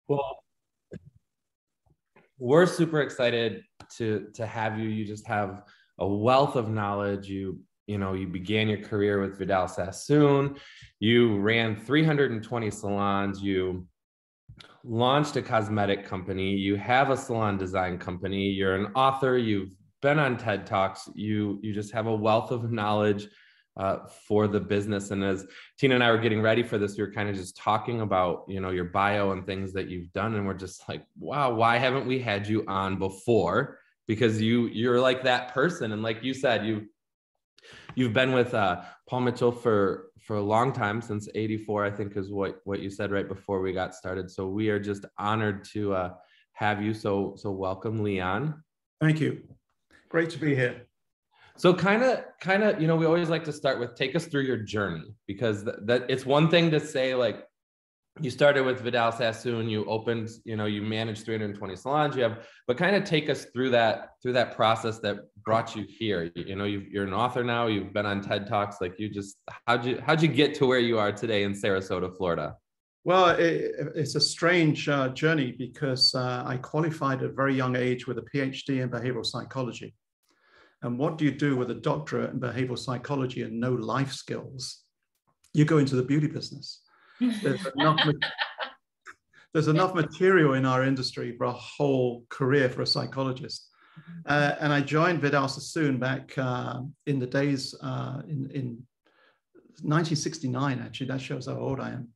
Well, we're super excited to have you. You just have a wealth of knowledge. You began your career with Vidal Sassoon. You ran 320 salons. You launched a cosmetic company. You have a salon design company. You're an author. You've been on TED Talks. You just have a wealth of knowledge for the business. And as Tina and I were getting ready for this, we were kind of just talking about, your bio and things that you've done. And we're just like, wow, why haven't we had you on before? Because you're like that person. And like you said, you've been with Paul Mitchell for a long time, since '84, I think is what you said right before we got started. So we are just honored to have you. So welcome, Leon. Thank you. Great to be here. So kind of, we always like to start with, take us through your journey, because that it's one thing to say, like, you started with Vidal Sassoon, you opened, you managed 320 salons, but kind of take us through that process that brought you here. You're an author now, you've been on TED Talks, like how'd you get to where you are today in Sarasota, Florida? Well, it's a strange journey, because I qualified at a very young age with a PhD in behavioral psychology. And what do you do with a doctorate in behavioral psychology and no life skills? You go into the beauty business. There's enough material in our industry for a whole career for a psychologist. And I joined Vidal Sassoon back in the days in 1969, actually. That shows how old I am.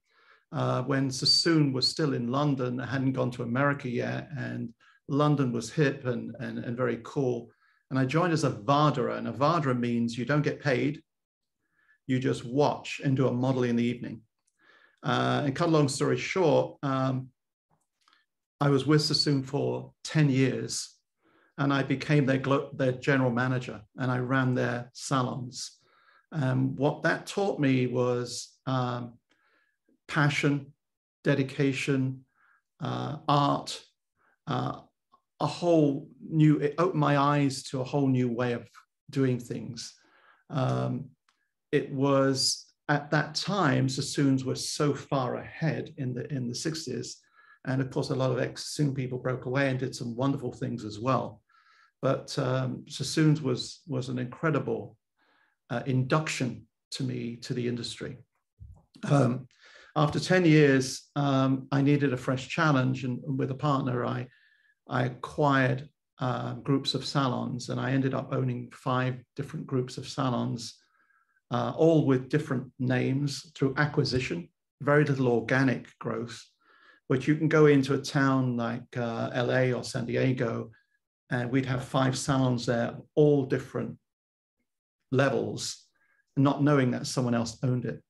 When Sassoon was still in London, hadn't gone to America yet, and London was hip and very cool. And I joined as a Aveda, and Aveda means you don't get paid, you just watch and do a model in the evening. And cut a long story short, I was with Sassoon for 10 years, and I became their general manager, and I ran their salons. What that taught me was passion, dedication, art, it opened my eyes to a whole new way of doing things. It was, at that time, Sassoons were so far ahead in the 60s. And of course, a lot of ex-Sassoon people broke away and did some wonderful things as well. But Sassoons was an incredible induction to me, to the industry. After 10 years, I needed a fresh challenge. And with a partner, I acquired groups of salons, and I ended up owning 5 different groups of salons, all with different names through acquisition, very little organic growth. But you can go into a town like LA or San Diego, and we'd have 5 salons there, all different levels, not knowing that someone else owned it.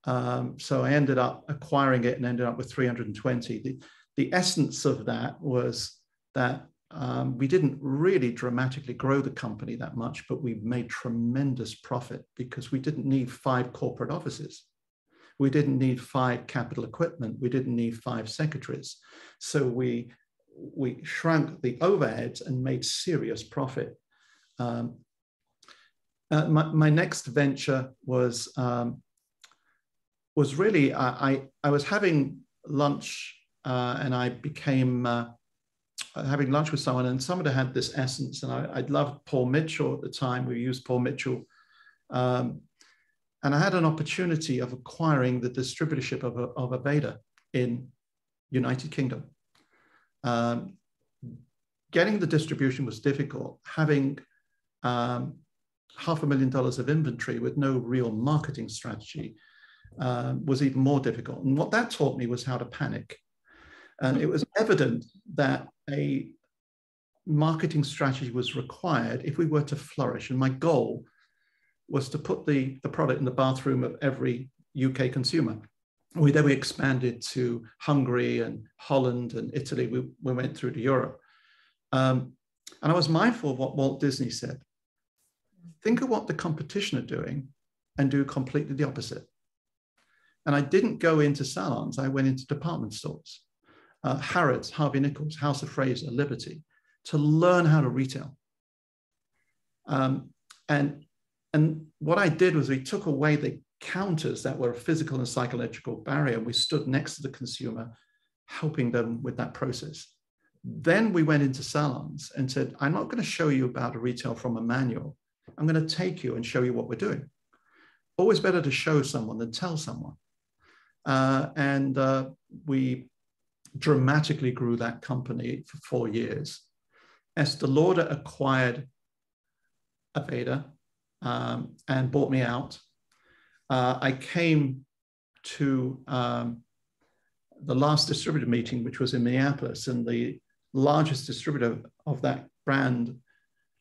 So I ended up acquiring it and ended up with 320. The essence of that was that we didn't really dramatically grow the company that much, but we made tremendous profit, because we didn't need 5 corporate offices. We didn't need 5 capital equipment. We didn't need 5 secretaries. So we shrank the overheads and made serious profit. My next venture was really, I was having lunch and I became having lunch with someone, and somebody had this essence, and I loved Paul Mitchell at the time. We used Paul Mitchell. And I had an opportunity of acquiring the distributorship of Aveda in United Kingdom. Getting the distribution was difficult. Having $500,000 of inventory with no real marketing strategy was even more difficult. And what that taught me was how to panic. And it was evident that a marketing strategy was required if we were to flourish. And my goal was to put the product in the bathroom of every UK consumer. Then we expanded to Hungary and Holland and Italy. We went through to Europe. And I was mindful of what Walt Disney said. Think of what the competition are doing and do completely the opposite. And I didn't go into salons. I went into department stores. Harrods, Harvey Nichols, House of Fraser, Liberty, to learn how to retail. And what I did was we took away the counters that were a physical and psychological barrier. We stood next to the consumer helping them with that process. Then we went into salons and said, I'm not going to show you about a retail from a manual. I'm going to take you and show you what we're doing. Always better to show someone than tell someone. We dramatically grew that company for 4 years. Estée Lauder acquired Aveda and bought me out. I came to the last distributor meeting, which was in Minneapolis, and the largest distributor of that brand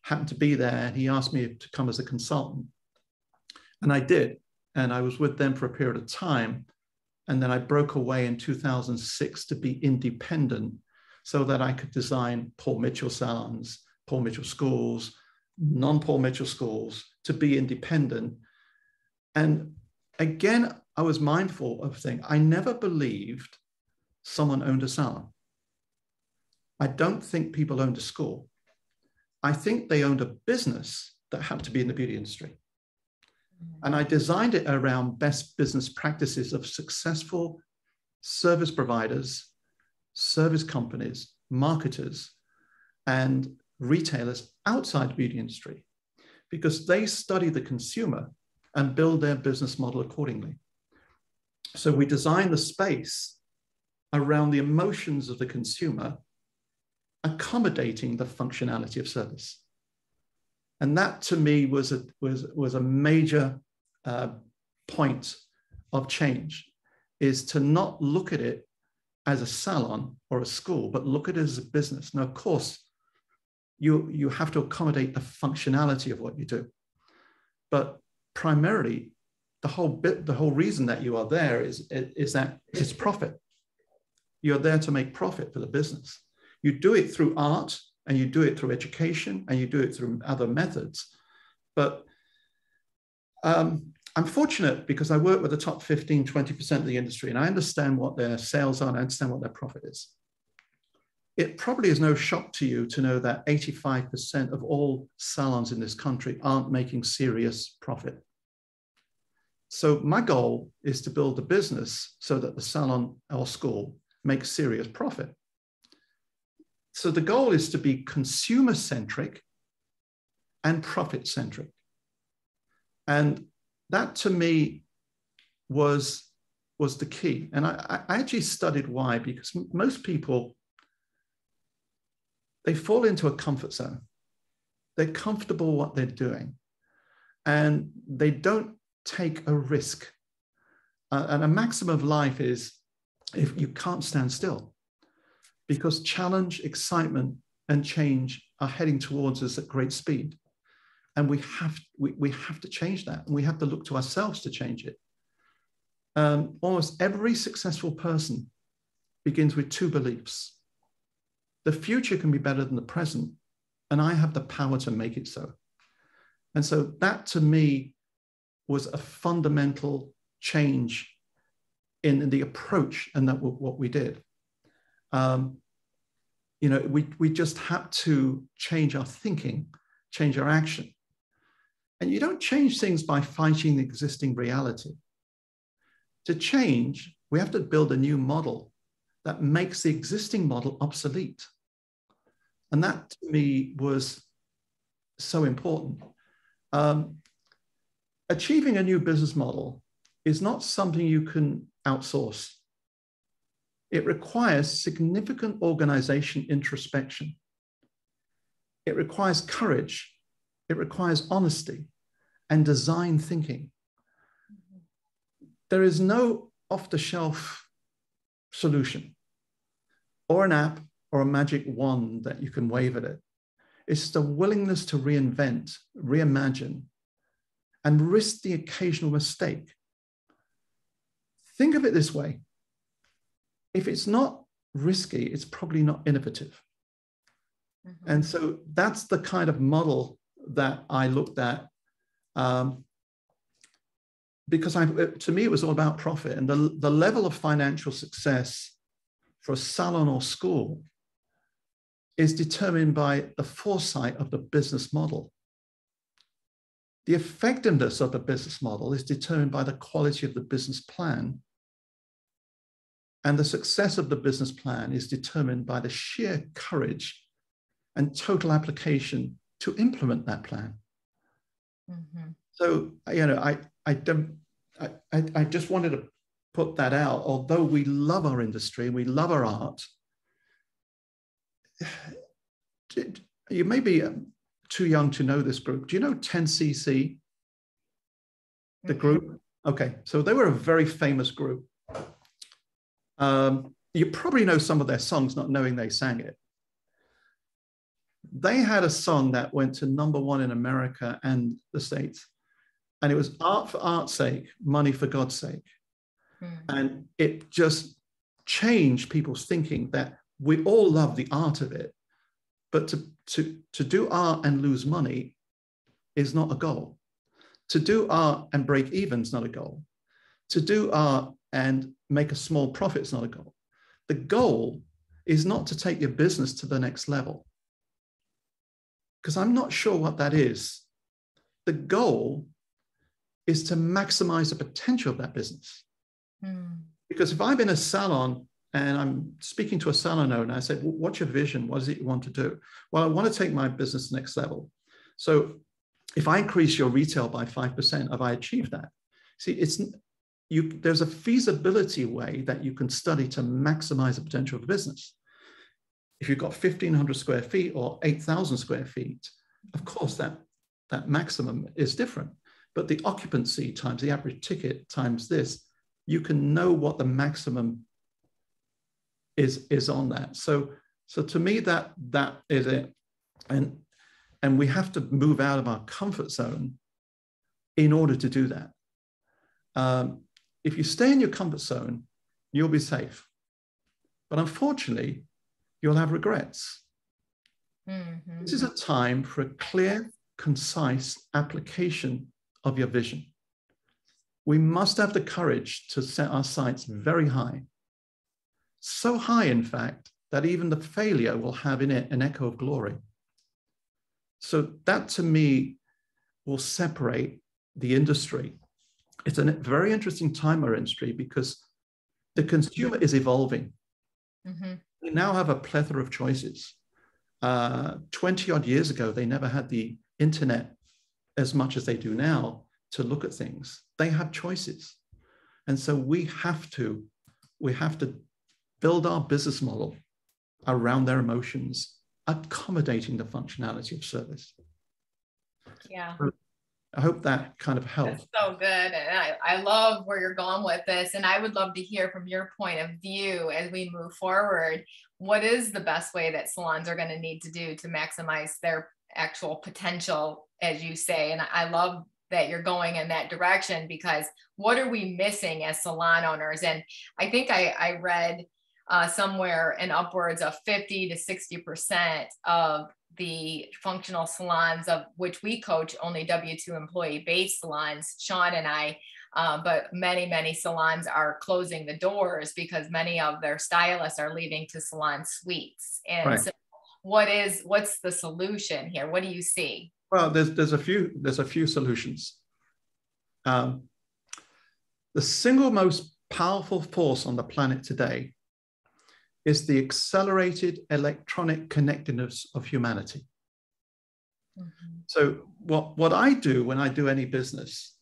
happened to be there. And he asked me to come as a consultant. And I did. And I was with them for a period of time. And then I broke away in 2006 to be independent so that I could design Paul Mitchell salons, Paul Mitchell schools, non-Paul Mitchell schools, to be independent. And again, I was mindful of saying, I never believed someone owned a salon. I don't think people owned a school. I think they owned a business that happened to be in the beauty industry. And I designed it around best business practices of successful service providers, service companies, marketers, and retailers outside the beauty industry, because they study the consumer and build their business model accordingly. So we designed the space around the emotions of the consumer, accommodating the functionality of service. And that to me was a major point of change, is to not look at it as a salon or a school, but look at it as a business. Now, of course, you have to accommodate the functionality of what you do. But primarily, the whole reason that you are there is that it's profit. You're there to make profit for the business. You do it through art, and you do it through education, and you do it through other methods. But I'm fortunate because I work with the top 15, 20% of the industry, and I understand what their sales are, and I understand what their profit is. It probably is no shock to you to know that 85% of all salons in this country aren't making serious profit. So my goal is to build a business so that the salon or school makes serious profit. So the goal is to be consumer-centric and profit-centric. And that to me was the key. And I actually studied why, because most people, they fall into a comfort zone. They're comfortable what they're doing, and they don't take a risk. And a maxim of life is if you can't stand still, because challenge, excitement, and change are heading towards us at great speed. And we have to change that. And we have to look to ourselves to change it. Almost every successful person begins with 2 beliefs. The future can be better than the present, and I have the power to make it so. And so that to me was a fundamental change in the approach, and that what we did. We just had to change our thinking, change our action. And you don't change things by fighting the existing reality. To change, we have to build a new model that makes the existing model obsolete. And that to me was so important. Achieving a new business model is not something you can outsource. It requires significant organization introspection. It requires courage. It requires honesty and design thinking. There is no off-the-shelf solution or an app or a magic wand that you can wave at it. It's the willingness to reinvent, reimagine, and risk the occasional mistake. Think of it this way. If it's not risky, it's probably not innovative. Mm-hmm. And so that's the kind of model that I looked at, because to me, it was all about profit. And the level of financial success for a salon or school is determined by the foresight of the business model. The effectiveness of the business model is determined by the quality of the business plan. And the success of the business plan is determined by the sheer courage and total application to implement that plan. Mm-hmm. So, you know, I just wanted to put that out. Although we love our industry, we love our art, you may be too young to know this group. Do you know 10cc, the group? Okay, so they were a very famous group. You probably know some of their songs, not knowing they sang it. They had a song that went to #1 in America and the States, and it was "Art for Art's Sake, Money for God's Sake." And it just changed people's thinking that we all love the art of it, but to do art and lose money is not a goal. To do art and break even is not a goal. To do art and make a small profit is not a goal. The goal is not to take your business to the next level, because I'm not sure what that is. The goal is to maximize the potential of that business. Because if I'm in a salon and I'm speaking to a salon owner, I say, well, what's your vision? What is it you want to do? Well, I want to take my business to the next level. So if I increase your retail by 5%, have I achieved that? See, there's a feasibility way that you can study to maximize the potential of a business. If you've got 1,500 square feet or 8,000 square feet, of course, that maximum is different. But the occupancy times the average ticket times this, you can know what the maximum is on that. So to me, that is it. And we have to move out of our comfort zone in order to do that. If you stay in your comfort zone, you'll be safe. But unfortunately, you'll have regrets. Mm-hmm. This is a time for a clear, concise application of your vision. We must have the courage to set our sights very high. So high, in fact, that even the failure will have in it an echo of glory. So that, to me, will separate the industry. It's a very interesting time in our industry because the consumer is evolving. Mm-hmm. We now have a plethora of choices. 20 odd years ago, they never had the internet as much as they do now to look at things. They have choices. And so we have to build our business model around their emotions, accommodating the functionality of service. Yeah. I hope that kind of helps. That's so good. And I love where you're going with this. And I would love to hear from your point of view as we move forward. What is the best way that salons are going to need to do to maximize their actual potential, as you say? And I love that you're going in that direction, because what are we missing as salon owners? And I think I read somewhere in upwards of 50 to 60% of the functional salons, of which we coach only W-2 employee-based salons, Shaun and I, but many salons are closing the doors because many of their stylists are leaving to salon suites. And right. So what's the solution here? What do you see? Well, there's a few solutions. The single most powerful force on the planet today is the accelerated electronic connectedness of humanity. Mm-hmm. So what I do when I do any business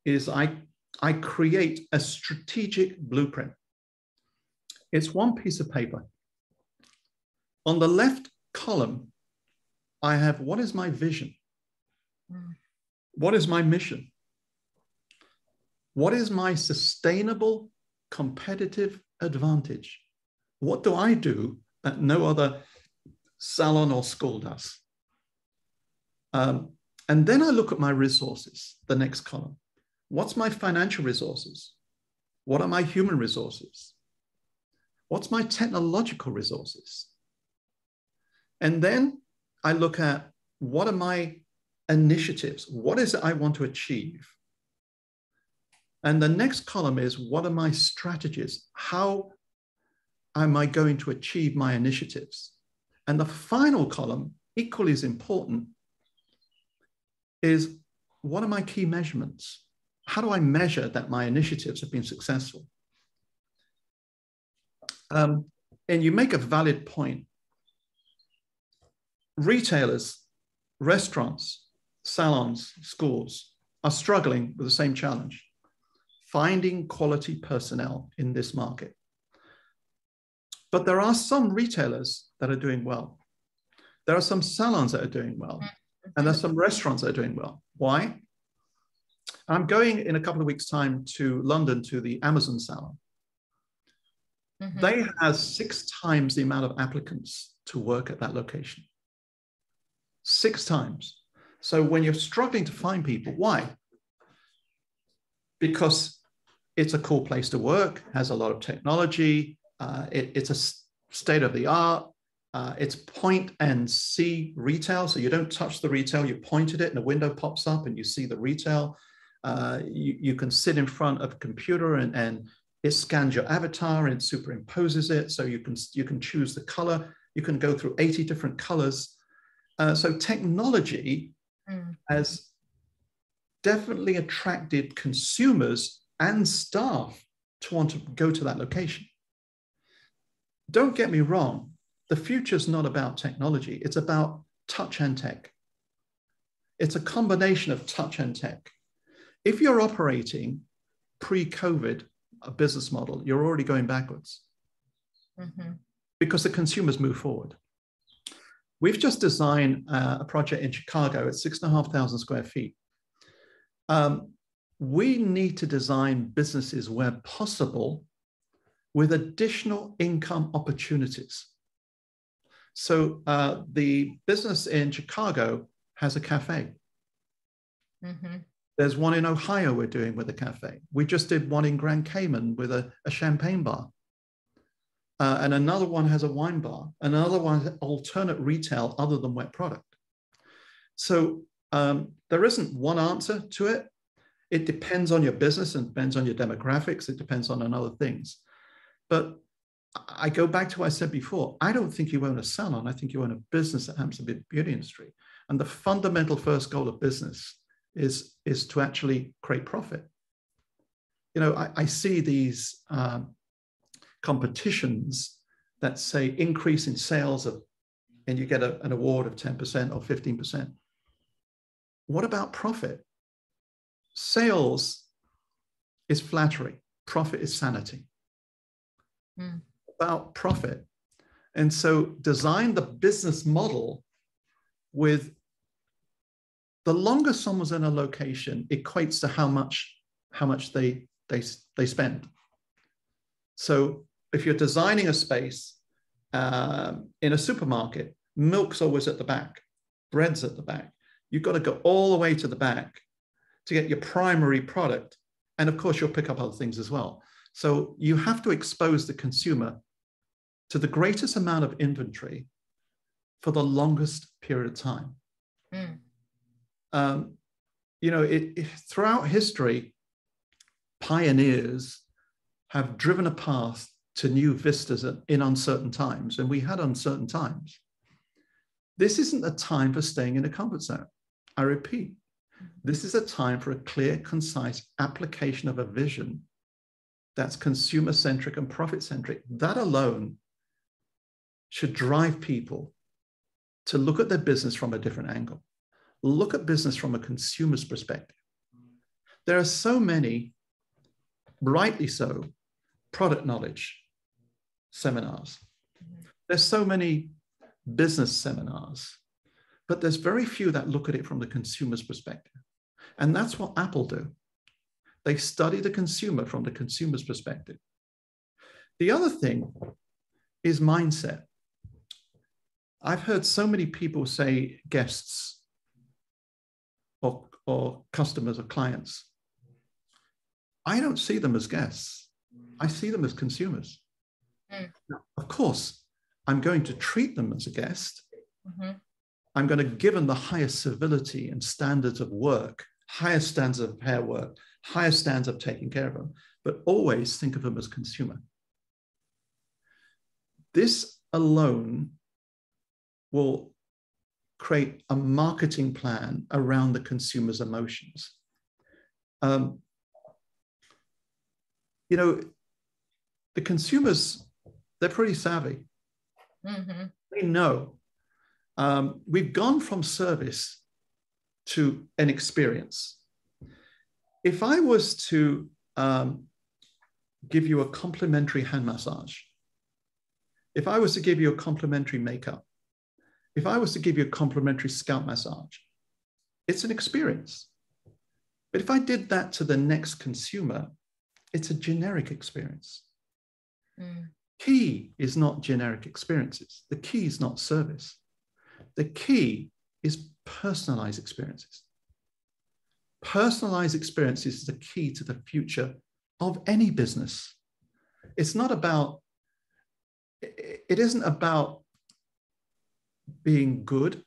is I create a strategic blueprint. It's one piece of paper. On the left column, I have what is my vision? What is my mission? What is my sustainable competitive advantage? What do I do that no other salon or school does? And then I look at my resources, the next column. What's my financial resources? What are my human resources? What's my technological resources? And then I look at what are my initiatives? What is it I want to achieve? And the next column is what are my strategies? How am I going to achieve my initiatives? And the final column, equally as important, is what are my key measurements? How do I measure that my initiatives have been successful? And you make a valid point. Retailers, restaurants, salons, schools are struggling with the same challenge, finding quality personnel in this market. But there are some retailers that are doing well. There are some salons that are doing well. And there's some restaurants that are doing well. Why? I'm going in a couple of weeks' time to London to the Amazon salon. They have 6 times the amount of applicants to work at that location. 6 times. So when you're struggling to find people, why? Because it's a cool place to work, has a lot of technology, it's a state of the art, it's point and see retail. So you don't touch the retail, you point at it and a window pops up and you see the retail. You can sit in front of a computer and it scans your avatar and superimposes it. So you can choose the color. You can go through 80 different colors. So technology has definitely attracted consumers and staff to want to go to that location. Don't get me wrong. The future is not about technology. It's about touch and tech. It's a combination of touch and tech. If you're operating pre-COVID a business model, you're already going backwards because the consumers move forward. We've just designed a project in Chicago at 6,500 square feet. We need to design businesses where possible with additional income opportunities. So the business in Chicago has a cafe. There's one in Ohio we're doing with a cafe. We just did one in Grand Cayman with a champagne bar. And another one has a wine bar. Another one has alternate retail other than wet product. So there isn't one answer to it. It depends on your business and depends on your demographics. It depends on other things. But I go back to what I said before. I don't think you own a salon. I think you own a business that happens to be the beauty industry. And the fundamental first goal of business is to actually create profit. You know, I see these competitions that say increase in sales and you get an award of 10% or 15%. What about profit? Sales is flattery. Profit is sanity. About profit. And so design the business model with the longer someone's in a location equates to how much they spend. So if you're designing a space in a supermarket, milk's always at the back, bread's at the back. You've got to go all the way to the back to get your primary product. And of course, you'll pick up other things as well. So you have to expose the consumer to the greatest amount of inventory for the longest period of time. You know, throughout history, pioneers have driven a path to new vistas in uncertain times, and we had uncertain times. This isn't a time for staying in a comfort zone. I repeat, this is a time for a clear, concise application of a vision that's consumer-centric and profit-centric. That alone should drive people to look at their business from a different angle. Look at business from a consumer's perspective. There are so many, rightly so, product knowledge seminars. There's so many business seminars, but there's very few that look at it from the consumer's perspective. And that's what Apple do. They study the consumer from the consumer's perspective. The other thing is mindset. I've heard so many people say guests or customers or clients. I don't see them as guests. I see them as consumers. Now, of course, I'm going to treat them as a guest. I'm going to give them the highest civility and standards of work, highest standards of hair work, highest standards of taking care of them, but always think of them as consumer. This alone will create a marketing plan around the consumer's emotions. You know, the consumers, They're pretty savvy. Mm-hmm. They know. We've gone from service to an experience. If I was to give you a complimentary hand massage, if I was to give you a complimentary makeup, if I was to give you a complimentary scalp massage, it's an experience. But if I did that to the next consumer, it's a generic experience. Mm. Key is not generic experiences. The key is not service. The key is personalized experiences. Personalized experiences is the key to the future of any business. It's not about, it isn't about being good.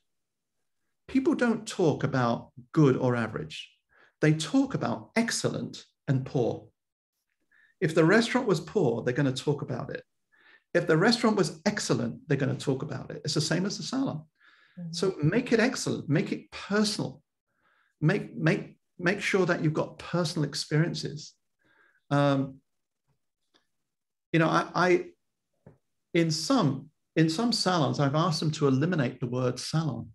People don't talk about good or average. They talk about excellent and poor. If the restaurant was poor, they're going to talk about it. If the restaurant was excellent, they're going to talk about it. It's the same as the salon. Mm-hmm. So make it excellent, make it personal, make sure that you've got personal experiences. You know, I in some salons, I've asked them to eliminate the word salon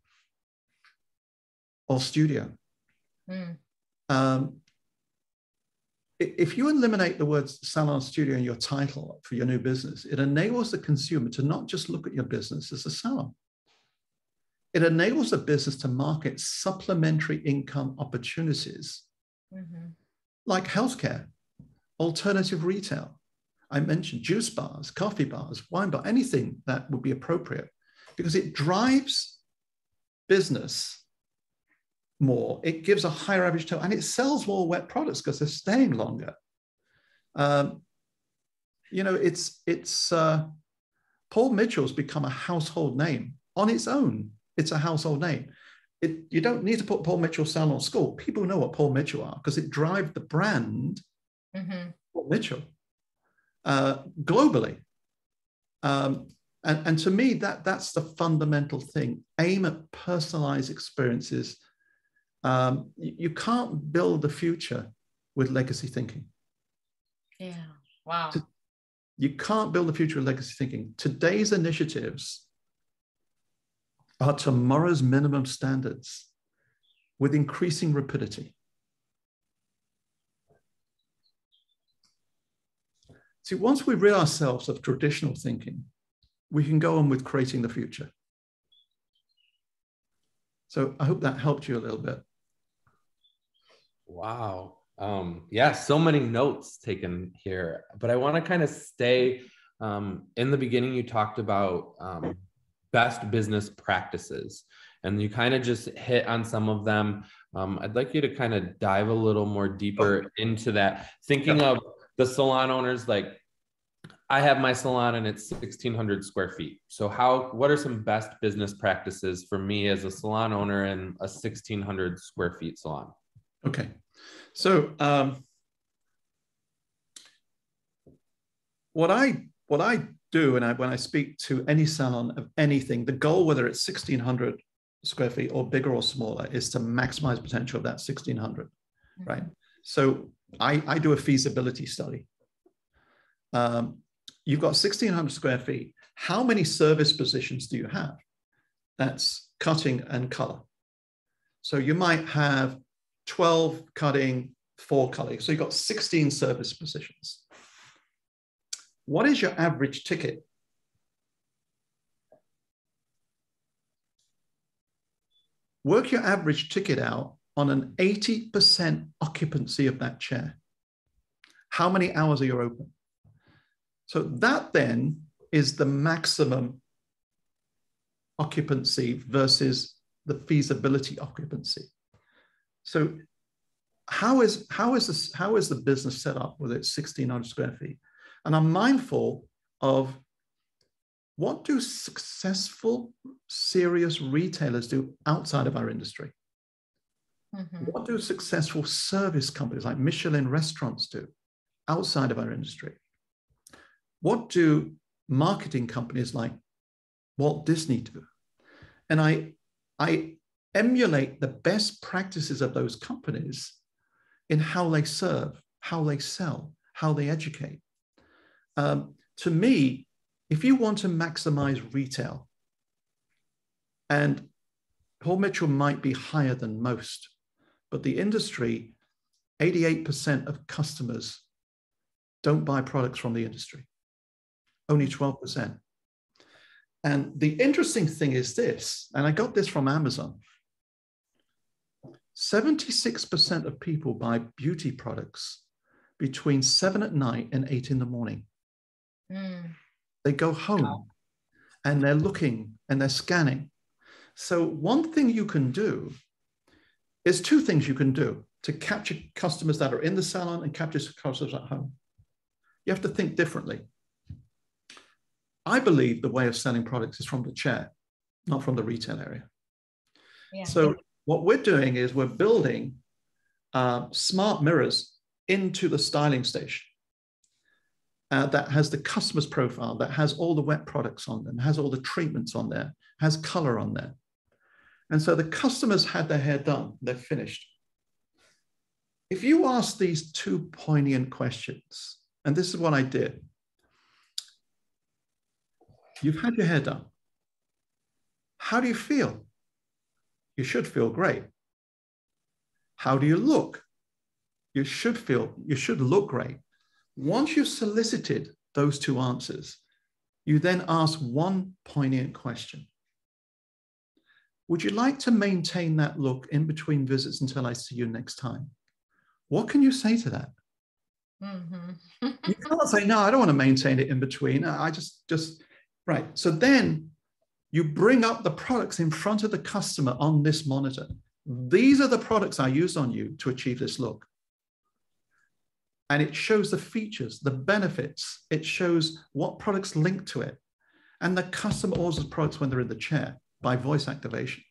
or studio. If you eliminate the words salon, studio in your title for your new business, it enables the consumer to not just look at your business as a salon. It enables the business to market supplementary income opportunities, like healthcare, alternative retail. I mentioned juice bars, coffee bars, wine bar, anything that would be appropriate, because it drives business more. It gives a higher average total, and it sells more wet products because they're staying longer. You know, Paul Mitchell's become a household name on its own. It's a household name. You don't need to put Paul Mitchell Salon School. People know what Paul Mitchell are because it drives the brand Paul Mitchell globally. And to me, that's the fundamental thing. Aim at personalized experiences. You can't build the future with legacy thinking. Yeah, wow. You can't build the future with legacy thinking. Today's initiatives are tomorrow's minimum standards with increasing rapidity. See, once we rid ourselves of traditional thinking, we can go on with creating the future. So I hope that helped you a little bit. Wow. Yeah, so many notes taken here, but I want to kind of stay in the beginning. You talked about best business practices, and you kind of just hit on some of them. I'd like you to kind of dive a little more deeper into that, thinking of the salon owners. Like, I have my salon and it's 1,600 square feet. So what are some best business practices for me as a salon owner in a 1,600 square feet salon? Okay. So what I do when I speak to any salon of anything, the goal, whether it's 1,600 square feet or bigger or smaller, is to maximize the potential of that 1,600, right? So I do a feasibility study. You've got 1,600 square feet. How many service positions do you have? That's cutting and color. So you might have 12 cutting, 4 cutting. So you've got 16 service positions. What is your average ticket? Work your average ticket out on an 80% occupancy of that chair. How many hours are you open? So that then is the maximum occupancy versus the feasibility occupancy. So how is the business set up with its 1,600 square feet? And I'm mindful of, what do successful, serious retailers do outside of our industry? What do successful service companies like Michelin restaurants do outside of our industry? What do marketing companies like Walt Disney do? And I emulate the best practices of those companies in how they serve, how they sell, how they educate. To me, if you want to maximize retail, and Paul Mitchell might be higher than most, but the industry, 88% of customers don't buy products from the industry, only 12%. And the interesting thing is this, and I got this from Amazon, 76% of people buy beauty products between 7 at night and 8 in the morning. They go home and they're looking and they're scanning. So one thing you can do is two things you can do to capture customers that are in the salon and capture customers at home. You have to think differently. I believe the way of selling products is from the chair, not from the retail area. Yeah. So what we're doing is we're building smart mirrors into the styling station that has the customer's profile, that has all the wet products on them, has all the treatments on there, has color on there. And so the customers had their hair done, they're finished. If you ask these two poignant questions, and this is what I did. You've had your hair done. How do you feel? You should feel great. How do you look? You should look great. Once you've solicited those two answers, you then ask one poignant question. Would you like to maintain that look in between visits until I see you next time? What can you say to that? You can't say, no, I don't want to maintain it in between. I just, right. So then you bring up the products in front of the customer on this monitor. These are the products I used on you to achieve this look. And it shows the features, the benefits. It shows what products link to it. And the customer orders products when they're in the chair by voice activation.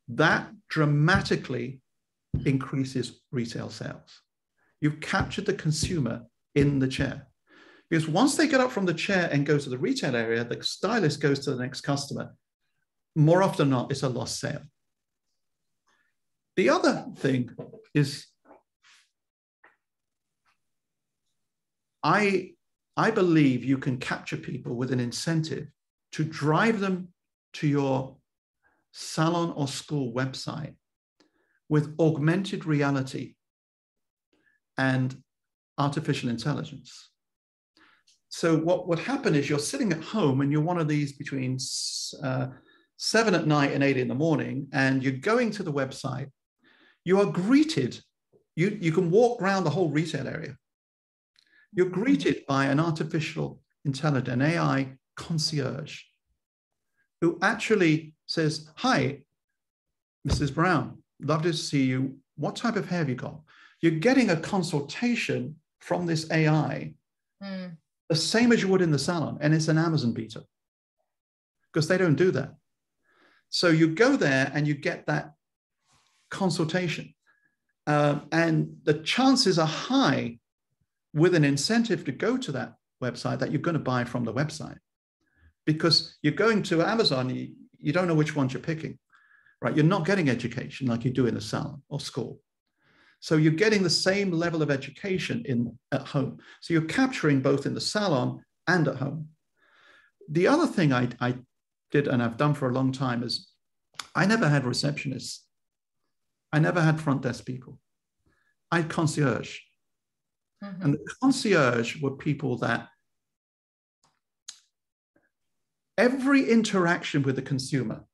That dramatically increases retail sales. You've captured the consumer in the chair. Because once they get up from the chair and go to the retail area, the stylist goes to the next customer. More often than not, it's a lost sale. The other thing is, I believe you can capture people with an incentive to drive them to your salon or school website with augmented reality and artificial intelligence. So what would happen is you're sitting at home and you're one of these between 7 at night and 8 in the morning, and you're going to the website. You are greeted. You can walk around the whole retail area. You're greeted by an artificial intelligence, an AI concierge, who actually says, "Hi, Mrs. Brown, love to see you. What type of hair have you got?" You're getting a consultation from this AI, the same as you would in the salon, and it's an Amazon beta, because they don't do that. So you go there and you get that consultation, and the chances are high, with an incentive to go to that website, that you're going to buy from the website, because you're going to Amazon, you don't know which ones you're picking, right? You're not getting education like you do in a salon or school. So you're getting the same level of education at home. So you're capturing both in the salon and at home. The other thing I did, and I've done for a long time, is I never had receptionists. I never had front desk people. I had concierge. And the concierge were people that every interaction with the consumer,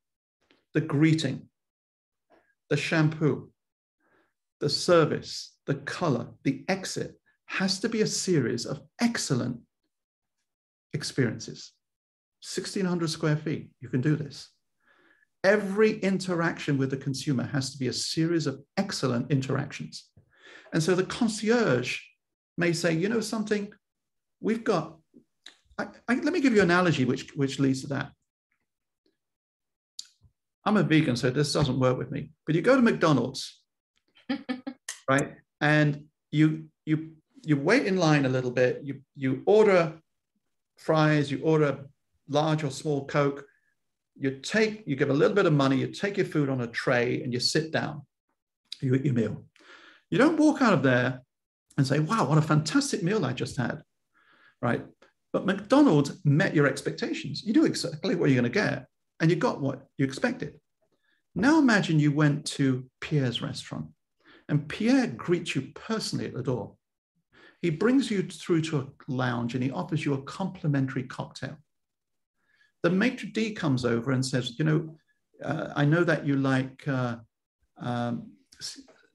the greeting, the shampoo, the service, the color, the exit, has to be a series of excellent experiences. 1,600 square feet, you can do this. Every interaction with the consumer has to be a series of excellent interactions. And so the concierge may say, you know something, we've got, let me give you an analogy which leads to that. I'm a vegan, so this doesn't work with me, but you go to McDonald's, right? And you wait in line a little bit, you order fries, you order large or small Coke, you give a little bit of money, you take your food on a tray and you sit down, you eat your meal. You don't walk out of there and say, wow, what a fantastic meal I just had, right? But McDonald's met your expectations. You knew exactly what you're going to get, and you got what you expected. Now imagine you went to Pierre's restaurant, and Pierre greets you personally at the door. He brings you through to a lounge, and he offers you a complimentary cocktail. The maitre d' comes over and says, you know, I know that you like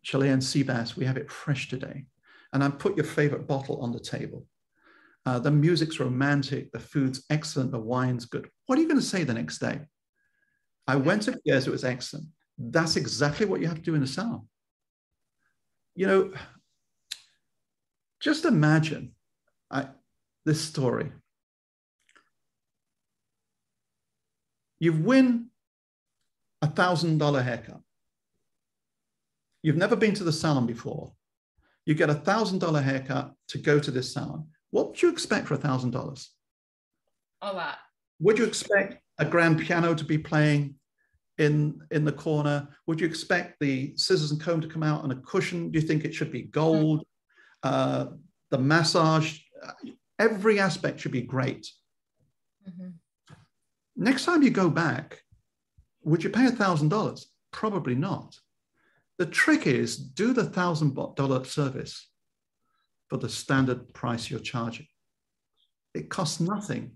Chilean sea bass. We have it fresh today. And I put your favorite bottle on the table. The music's romantic. The food's excellent. The wine's good. What are you going to say the next day? I went to Pierre's. It was excellent. That's exactly what you have to do in a salon. You know, just imagine this story. You win a $1,000 haircut. You've never been to the salon before. You get a $1,000 haircut to go to this salon. What would you expect for $1,000? A lot. Would you expect a grand piano to be playing in the corner? Would you expect the scissors and comb to come out on a cushion? Do you think it should be gold? The massage, every aspect should be great. Mm-hmm. Next time you go back, would you pay $1,000? Probably not. The trick is do the $1,000 service for the standard price you're charging. It costs nothing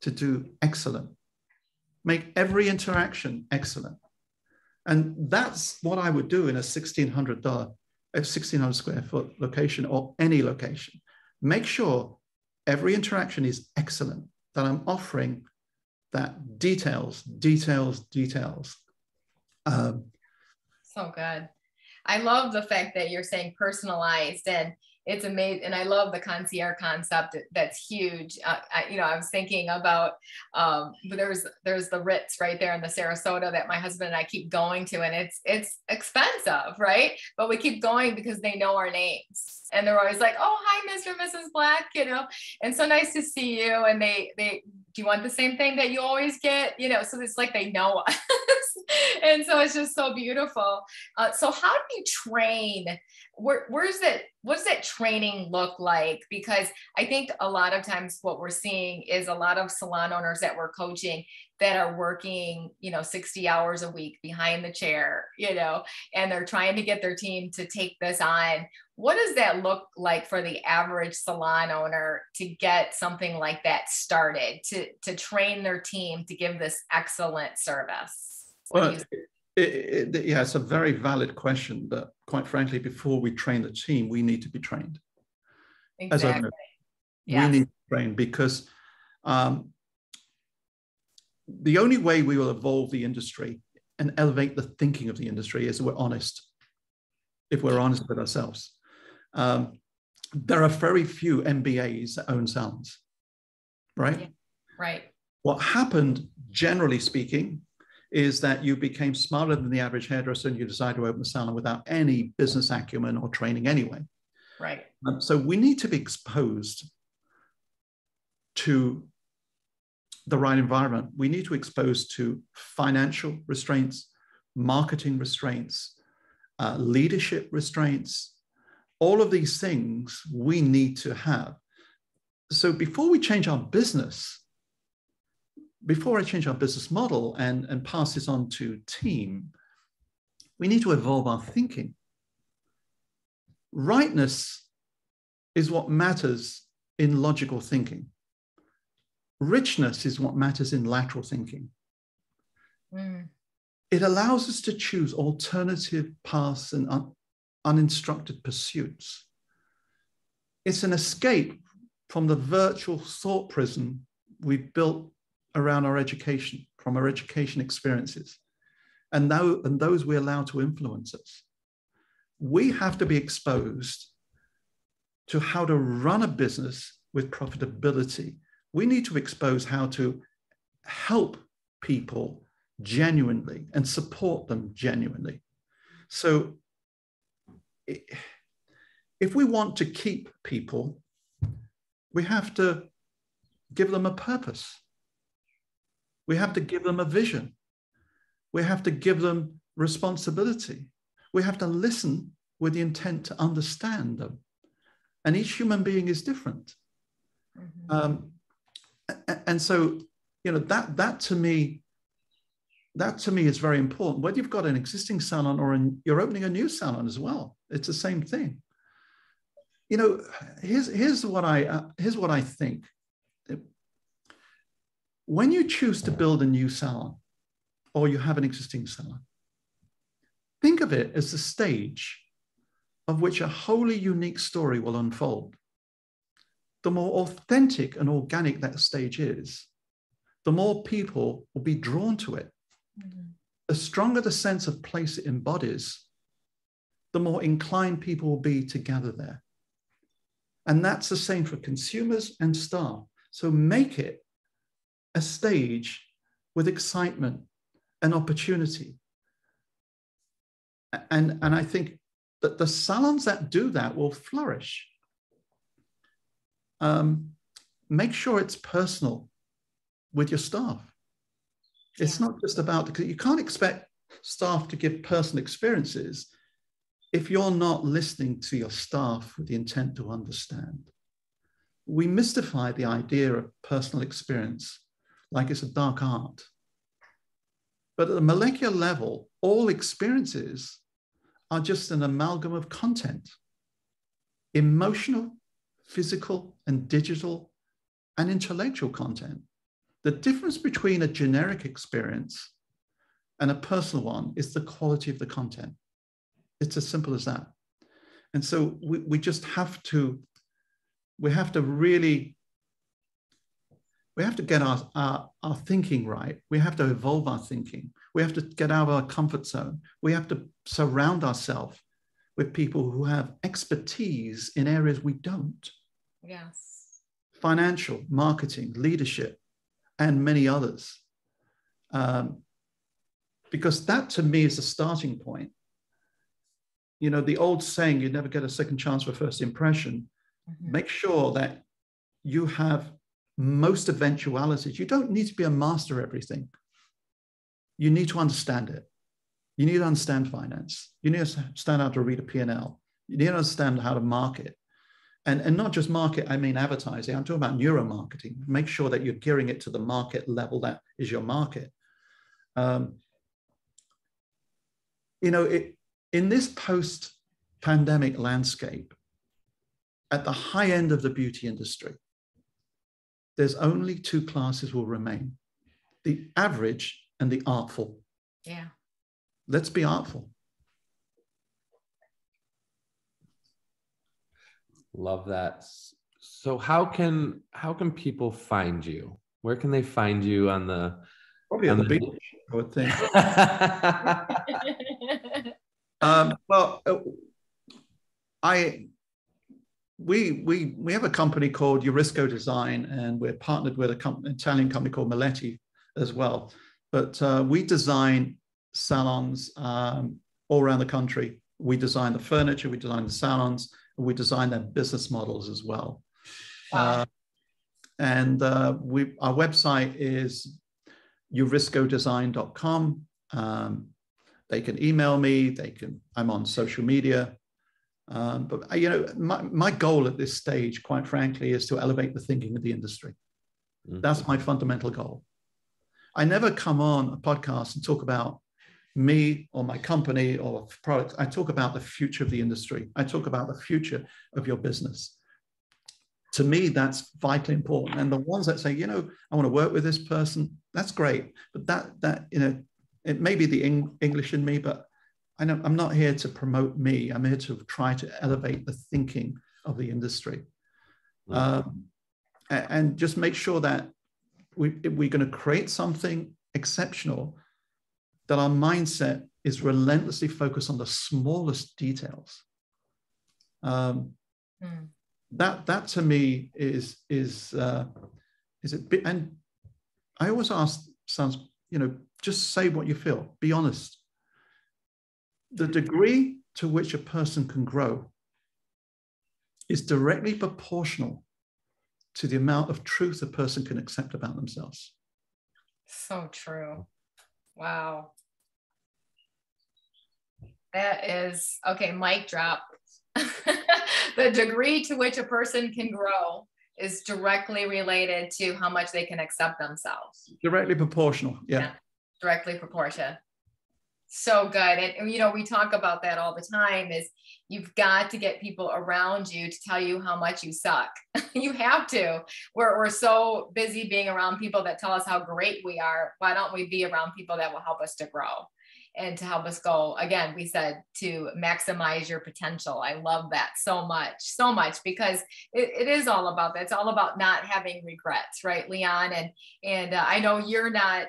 to do excellent. Make every interaction excellent. And that's what I would do in a $1,600 square foot location or any location. Make sure every interaction is excellent, that I'm offering that details. So good. I love the fact that you're saying personalized, and it's amazing. And I love the concierge concept. That's huge. I was thinking about, there's the Ritz right there in the Sarasota that my husband and I keep going to, and it's expensive, right? But we keep going because they know our names. And they're always like, oh, hi, Mr. and Mrs. Black, you know, and so nice to see you. And they, do you want the same thing that you always get? You know, so it's like they know us. And so it's just so beautiful. So how do you train? What does that training look like? Because I think a lot of times what we're seeing is a lot of salon owners that we're coaching that are working, 60 hours a week behind the chair, and they're trying to get their team to take this on. What does that look like for the average salon owner to get something like that started, to train their team to give this excellent service? Well, it's a very valid question, but quite frankly, before we train the team, we need to be trained. Exactly. Yes. We need to train because the only way we will evolve the industry and elevate the thinking of the industry is if we're honest. If we're honest with ourselves. There are very few MBAs that own salons, right? Yeah. Right. What happened, generally speaking, is that you became smarter than the average hairdresser and you decided to open a salon without any business acumen or training anyway. Right. So we need to be exposed to the right environment. We need to be exposed to financial restraints, marketing restraints, leadership restraints. All of these things we need to have. So before we change our business, before I change our business model and pass this on to team, we need to evolve our thinking. Rightness is what matters in logical thinking. Richness is what matters in lateral thinking. Mm. It allows us to choose alternative paths and uninstructed pursuits. It's an escape from the virtual thought prison we've built around our education, from our education experiences, and those we allow to influence us. We have to be exposed to how to run a business with profitability. We need to expose how to help people genuinely and support them genuinely. So if we want to keep people, we have to give them a purpose. We have to give them a vision. We have to give them responsibility. We have to listen with the intent to understand them. And each human being is different. Mm-hmm. And so, that to me is very important. Whether you've got an existing salon or you're opening a new salon as well, it's the same thing. Here's what I think. When you choose to build a new salon or you have an existing salon, think of it as the stage of which a wholly unique story will unfold. The more authentic and organic that stage is, the more people will be drawn to it. Mm-hmm. The stronger the sense of place it embodies, the more inclined people will be to gather there. And that's the same for consumers and staff. So make it a stage with excitement and opportunity. And I think that the salons that do that will flourish. Make sure it's personal with your staff. Yeah. It's not just about, because you can't expect staff to give personal experiences if you're not listening to your staff with the intent to understand. We mystify the idea of personal experience like it's a dark art. But at the molecular level, all experiences are just an amalgam of content, emotional, physical, and digital, and intellectual content. The difference between a generic experience and a personal one is the quality of the content. It's as simple as that. And so we just have to, we have to get our thinking right. We have to evolve our thinking. We have to get out of our comfort zone. We have to surround ourselves with people who have expertise in areas we don't. Yes. Financial, marketing, leadership, and many others. Because that to me is the starting point. The old saying, you never get a second chance for first impression. Mm-hmm. Make sure that you have most eventualities. You don't need to be a master of everything. You need to understand it. You need to understand finance. You need to understand how to read a P&L. You need to understand how to market. And not just market, I mean advertising. I'm talking about neuromarketing. Make sure that you're gearing it to the market level that is your market. In this post-pandemic landscape, at the high end of the beauty industry, there's only two classes will remain: the average and the artful. Yeah. Let's be artful. Love that. So how can people find you? Where can they find you on the? Probably on the beach, I would think. We have a company called Eurisko Design, and we're partnered with an Italian company called Maletti as well. But we design salons all around the country. We design the furniture, we design the salons, and we design their business models as well. Wow. Our website is euriskodesign.com. They can email me. I'm on social media. But my goal at this stage, quite frankly, is to elevate the thinking of the industry. Mm-hmm. That's my fundamental goal. I never come on a podcast and talk about me or my company or products. I talk about the future of the industry. I talk about the future of your business. To me, that's vitally important. And the ones that say, I want to work with this person, that's great. But that it may be the English in me, but I'm not here to promote me. I'm here to try to elevate the thinking of the industry. Mm-hmm. And just make sure that we're going to create something exceptional, that our mindset is relentlessly focused on the smallest details. That to me is it bit, and I always ask sons, just say what you feel, be honest. The degree to which a person can grow is directly proportional to the amount of truth a person can accept about themselves. So true. Wow. That is, okay, mic drop. The degree to which a person can grow is directly related to how much they can accept themselves. Directly proportional. Yeah. Directly proportional. So good. And, you know, we talk about that all the time is you've got to get people around you to tell you how much you suck. You have to. We're so busy being around people that tell us how great we are. Why don't we be around people that will help us to grow and to help us go, again, we said to maximize your potential. I love that so much, because it is all about that. It's all about not having regrets, right, Leon? And I know you're not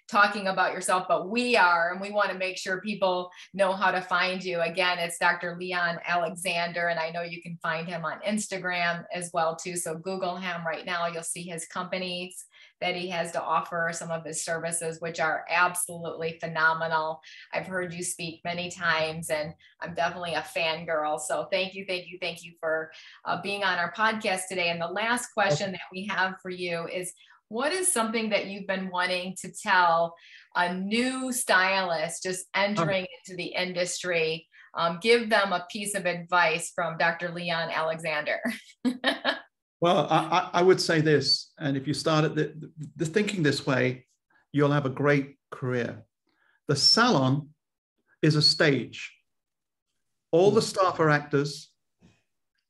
talking about yourself, but we are, and we want to make sure people know how to find you. Again, it's Dr. Leon Alexander, and I know you can find him on Instagram as well too. So Google him right now. You'll see his companies that he has to offer, some of his services, which are absolutely phenomenal. I've heard you speak many times, and I'm definitely a fangirl. So thank you for being on our podcast today. And the last question that we have for you is, what is something that you've been wanting to tell a new stylist just entering into the industry? Give them a piece of advice from Dr. Leon Alexander. Well, I would say this, and if you start at the thinking this way, you'll have a great career. The salon is a stage. All the staff are actors,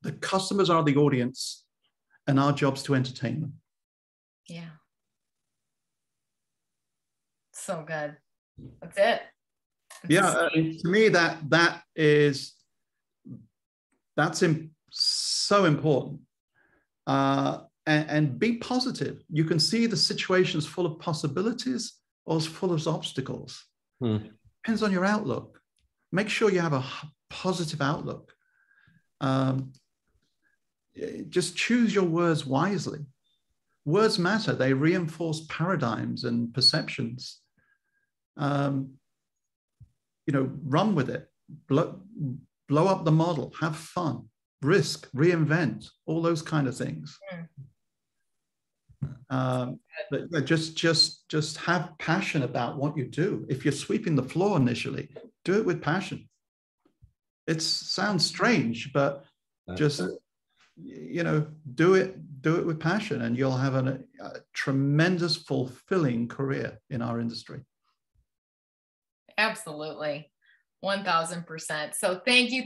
the customers are the audience, and our job's to entertain them. Yeah. So good. That's it. Yeah, to me that's so important. And be positive. You can see the situation's full of possibilities or it's full of obstacles. Depends on your outlook. Make sure you have a positive outlook. Just choose your words wisely. Words matter. They reinforce paradigms and perceptions. Run with it. Blow up the model. Have fun. Risk, reinvent, all those kind of things. But just have passion about what you do. If you're sweeping the floor initially, do it with passion. It sounds strange, but just do it with passion, and you'll have a tremendous, fulfilling career in our industry. Absolutely. 1000%. So thank you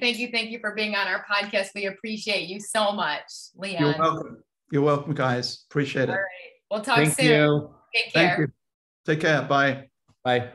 for being on our podcast. We appreciate you so much, Leon. You're welcome. You're welcome, guys. Appreciate it. All right. We'll talk soon. Thank you. Take care. Thank you. Take care. Bye. Bye.